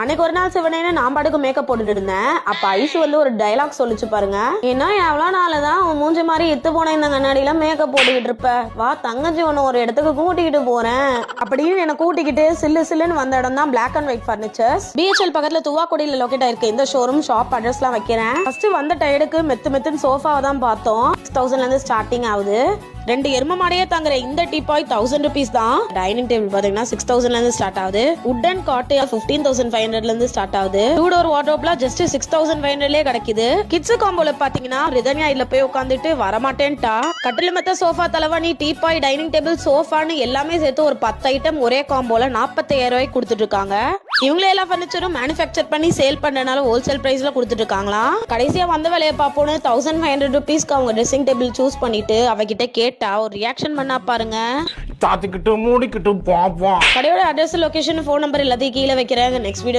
அன்னைக்கு ஒரு நாள் சிவனேன்னு நான் பாட்டுக்கு மேக்கப் போட்டுட்டு இருந்தேன். அப்ப ஐஷு வந்து ஒரு டைலாக் சொல்லிச்சு பாருங்க. ஏன்னா எவ்வளவு நாள்தான் உன் மூஞ்சி மாதிரி இத்து போன இந்த கண்ணாடியில மேக்கப் போட்டுக்கிட்டு இருப்ப, வா தங்கச்சி ஒண்ணு ஒரு இடத்துக்கு கூட்டிக்கிட்டு போறேன் அப்படின்னு என்ன கூட்டிக்கிட்டு சில்லுன்னு வந்த இடம் தான் black and white furnitures. BHEL பக்கத்துல துவாக்குடியில லொகேட் ஆயிருக்கு இந்த ஷோரூம். ஷாப் அட்ரஸ் எல்லாம் வைக்கிறேன். ஃபர்ஸ்ட் வந்த டயர்டுக்கு மெத்துன்னு சோஃபாவை தான் பார்த்தோம். 6000 இருந்து ஸ்டார்டிங் ஆகுது. 2 எரும மாடையே தாங்குற இந்த டீபாய் 1000 rupees தான். டைனிங் டேபிள் பாத்தீங்கன்னா 6000 இருந்து ஸ்டார்ட் ஆகுது. வுடன் காட் 15500 இருந்து ஸ்டார்ட் ஆகுது. 2 டோர் வார்ட்ரோப்ல ஜஸ்ட் 6500 கிடைக்குது. கிட்ஸ் காம்போல பாத்தீங்கன்னா ரிதன்யா இதுல போய் உட்காந்துட்டு வரமாட்டேன்ட்டா. கட்டில் மெத்த சோஃபா தலைவாணி டீபாய் டைனிங் டேபிள் சோஃபான்னு எல்லாமே சேர்த்து ஒரு 10 ஐட்டம் ஒரே காம்போல 45000 ரூபாய்க்கு கொடுத்துட்டு இருக்காங்க. இவங்களே எல்லா பர்னிச்சரும் மேனுஃபேக்சர் பண்ணி சேல் பண்றதுனால ஹோல்சேல் பிரைஸ்ல கொடுத்துட்டு இருக்காங்களாம். கடைசியா வந்த வேலையை பார்ப்போன்னு 1500 rupeesக்கு அவங்க ட்ரெஸ்ஸிங் டேபிள் சூஸ் பண்ணிட்டு அவகிட்ட கேட்டா ஒரு ரியாக்ஷன் பண்ணா பாருங்க. சாத்திக்கிட்டு மூடிக்கிட்டு பாப்போம். கடையோட அட்ரஸ், லொகேஷன், ஃபோன் நம்பர் எல்லாத்தையும் கீழே வைக்கிறேன். Next video